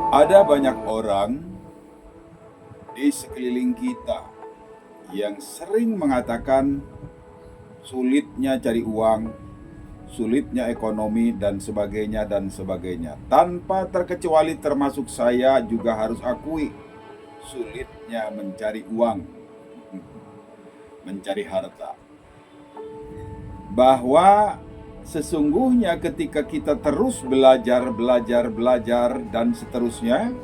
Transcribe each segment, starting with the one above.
Ada banyak orang di sekeliling kita yang sering mengatakan sulitnya cari uang, sulitnya ekonomi, dan sebagainya, dan sebagainya. Tanpa terkecuali termasuk saya juga harus akui sulitnya mencari uang, mencari harta. Bahwa sesungguhnya ketika kita terus belajar, dan seterusnya,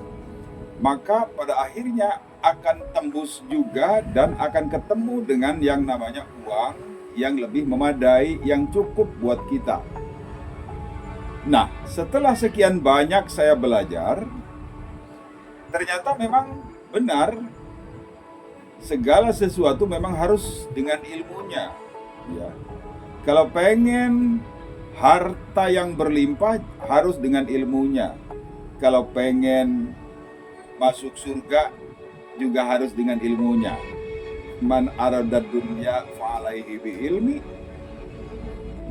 maka pada akhirnya akan tembus juga dan akan ketemu dengan yang namanya uang yang lebih memadai, yang cukup buat kita. Nah, setelah sekian banyak saya belajar, ternyata memang benar segala sesuatu memang harus dengan ilmunya, ya. Kalau pengen harta yang berlimpah harus dengan ilmunya. Kalau pengen masuk surga juga harus dengan ilmunya. Man aradad dunya fa'alaihi bi ilmi,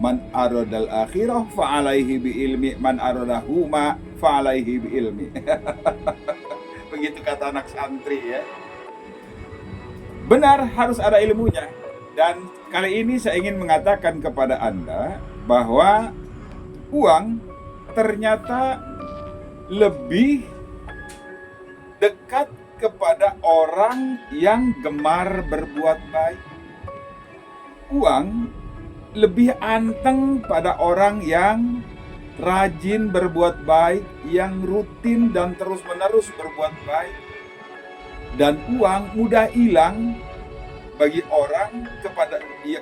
man aradal akhirah fa'alaihi bi ilmi, man aradahuma fa'alaihi bi ilmi. Begitu kata anak santri, ya. Benar, harus ada ilmunya. Dan kali ini saya ingin mengatakan kepada Anda bahwa uang ternyata lebih dekat kepada orang yang gemar berbuat baik. Uang lebih anteng pada orang yang rajin berbuat baik, yang rutin dan terus-menerus berbuat baik. Dan uang mudah hilang bagi orang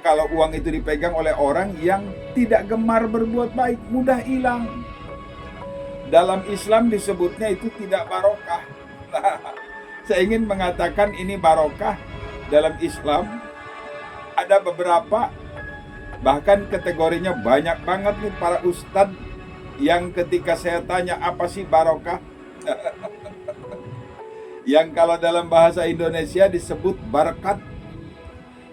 kalau uang itu dipegang oleh orang yang tidak gemar berbuat baik, mudah hilang. Dalam Islam disebutnya itu tidak barokah. Nah, saya ingin mengatakan ini barokah dalam Islam. Ada beberapa, bahkan kategorinya banyak banget nih para ustadz yang ketika saya tanya apa sih barokah, yang kalau dalam bahasa Indonesia disebut berkat.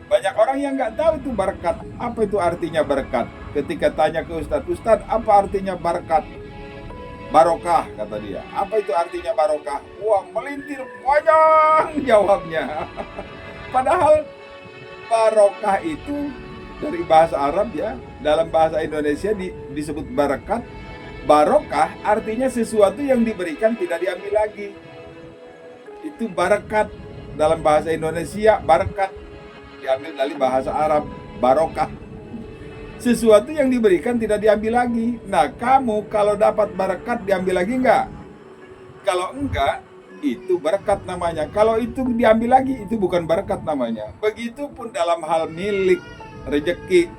Banyak orang yang nggak tahu itu berkat. Apa itu artinya berkat? Ketika tanya ke Ustadz, apa artinya berkat? Barokah, kata dia. Apa itu artinya barokah? Wah, melintir panjang jawabnya. Padahal barokah itu dari bahasa Arab, ya. Dalam bahasa Indonesia disebut berkat. Barokah artinya sesuatu yang diberikan tidak diambil lagi. Itu berkat dalam bahasa Indonesia. Berkat diambil dari bahasa Arab, barokah. Sesuatu yang diberikan tidak diambil lagi. Nah, kamu kalau dapat berkat diambil lagi enggak? Kalau enggak, itu berkat namanya. Kalau itu diambil lagi, itu bukan berkat namanya. Begitupun dalam hal milik, rezeki.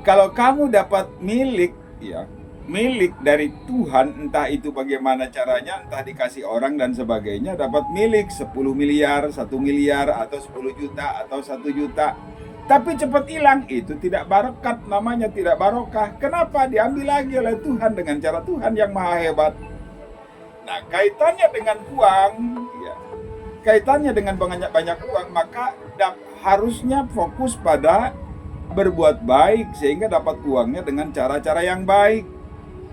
Kalau kamu dapat milik, ya, milik dari Tuhan, entah itu bagaimana caranya, entah dikasih orang dan sebagainya, dapat milik 10 miliar, 1 miliar, atau 10 juta, atau 1 juta. Tapi cepat hilang, itu tidak berkat namanya, tidak barokah. Kenapa? Diambil lagi oleh Tuhan dengan cara Tuhan yang maha hebat. Nah, kaitannya dengan uang, ya, kaitannya dengan banyak uang, maka harusnya fokus pada berbuat baik sehingga dapat uangnya dengan cara-cara yang baik.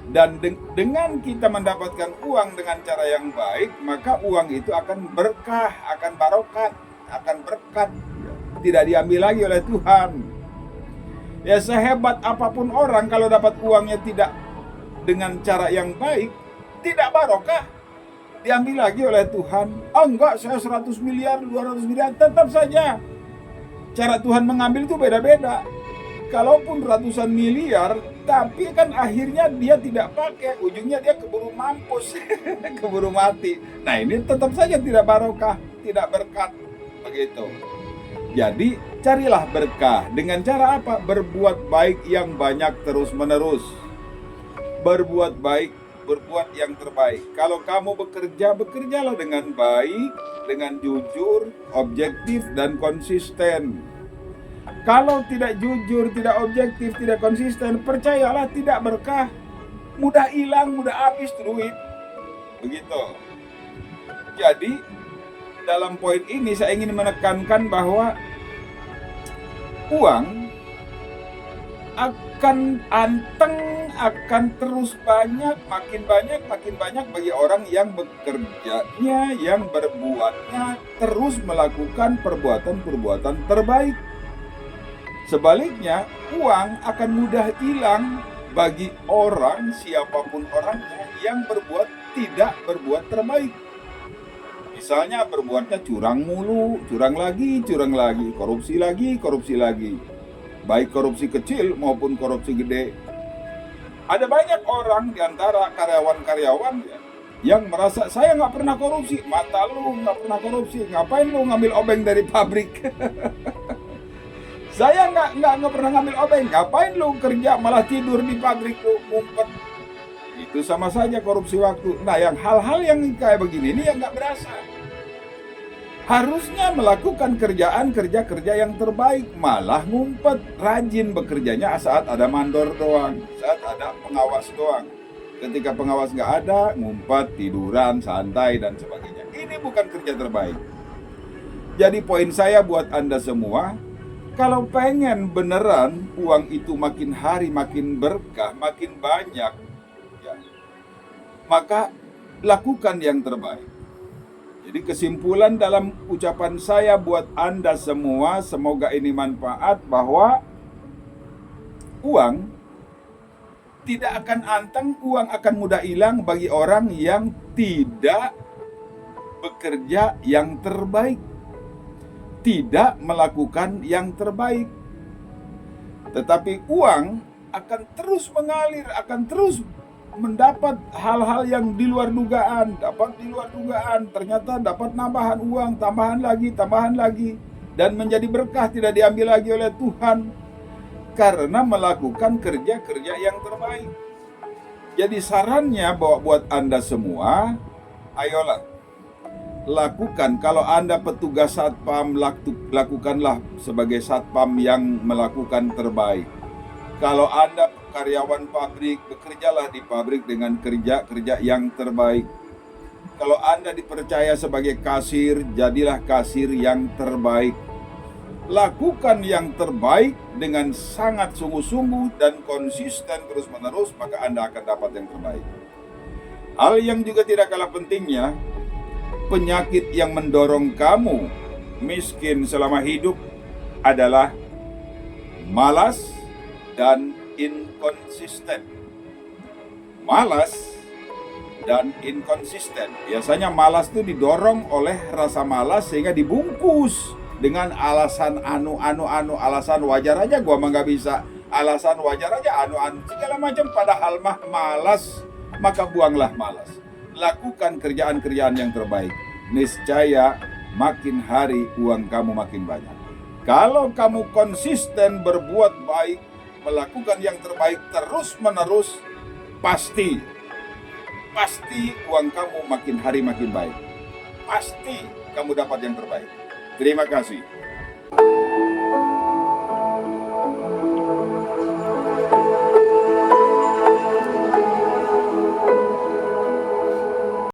Dan dengan kita mendapatkan uang dengan cara yang baik, maka uang itu akan berkah, akan barokat, akan berkat, tidak diambil lagi oleh Tuhan. Ya, sehebat apapun orang, kalau dapat uangnya tidak dengan cara yang baik, tidak barokah, diambil lagi oleh Tuhan. Oh enggak, saya 100 miliar, 200 miliar, tetap saja cara Tuhan mengambil itu beda-beda. Kalaupun ratusan miliar, tapi kan akhirnya dia tidak pakai, ujungnya dia keburu mampus, keburu mati. Nah, ini tetap saja tidak barokah, tidak berkat, begitu. Jadi carilah berkah dengan cara apa? Berbuat baik yang banyak terus-menerus. Berbuat baik, berbuat yang terbaik. Kalau kamu bekerja, bekerjalah dengan baik, dengan jujur, objektif, dan konsisten. Kalau tidak jujur, tidak objektif, tidak konsisten, percayalah tidak berkah. Mudah hilang, mudah habis duit. Begitu. Jadi, dalam poin ini saya ingin menekankan bahwa uang akan anteng, akan terus makin banyak bagi orang yang bekerjanya, yang berbuatnya, terus melakukan perbuatan-perbuatan terbaik. Sebaliknya, uang akan mudah hilang bagi orang, siapapun orangnya, yang tidak berbuat terbaik. Misalnya berbuatnya curang mulu, curang lagi, korupsi lagi. Baik korupsi kecil maupun korupsi gede. Ada banyak orang di antara karyawan-karyawan yang merasa saya nggak pernah korupsi. Mata lu nggak pernah korupsi, ngapain lu ngambil obeng dari pabrik? Saya nggak pernah ngambil obeng, ngapain lu kerja malah tidur di pabrik lu ngumpet? Itu sama saja korupsi waktu. Nah, yang hal-hal yang kayak begini ini yang nggak berasa. Harusnya melakukan kerja yang terbaik, malah ngumpet, rajin bekerjanya saat ada mandor doang, saat ada pengawas doang. Ketika pengawas nggak ada, ngumpet, tiduran, santai, dan sebagainya. Ini bukan kerja terbaik. Jadi poin saya buat Anda semua, kalau pengen beneran uang itu makin hari makin berkah, makin banyak, ya, maka lakukan yang terbaik. Jadi kesimpulan dalam ucapan saya buat Anda semua, semoga ini manfaat, bahwa uang tidak akan anteng, uang akan mudah hilang bagi orang yang tidak bekerja yang terbaik, tidak melakukan yang terbaik. Tetapi uang akan terus mengalir, akan terus mendapat hal-hal yang di luar dugaan, ternyata dapat nambahan uang, tambahan lagi, dan menjadi berkah, tidak diambil lagi oleh Tuhan, karena melakukan kerja-kerja yang terbaik. Jadi sarannya buat Anda semua, ayolah, lakukan. Kalau Anda petugas satpam, lakukanlah sebagai satpam yang melakukan terbaik. Kalau Anda karyawan pabrik, bekerjalah di pabrik dengan kerja yang terbaik. Kalau Anda dipercaya sebagai kasir, jadilah kasir yang terbaik. Lakukan yang terbaik dengan sangat sungguh-sungguh dan konsisten terus-menerus, maka Anda akan dapat yang terbaik. Hal yang juga tidak kalah pentingnya, penyakit yang mendorong kamu miskin selama hidup adalah malas dan inkonsisten. Malas dan inkonsisten. Biasanya malas itu didorong oleh rasa malas sehingga dibungkus dengan alasan alasan wajar aja gua mah nggak bisa, alasan wajar aja segala macam, padahal mah malas, maka buanglah malas. Lakukan kerjaan-kerjaan yang terbaik. Niscaya makin hari uang kamu makin banyak. Kalau kamu konsisten berbuat baik, melakukan yang terbaik terus-menerus, pasti uang kamu makin hari makin baik. Pasti kamu dapat yang terbaik. Terima kasih.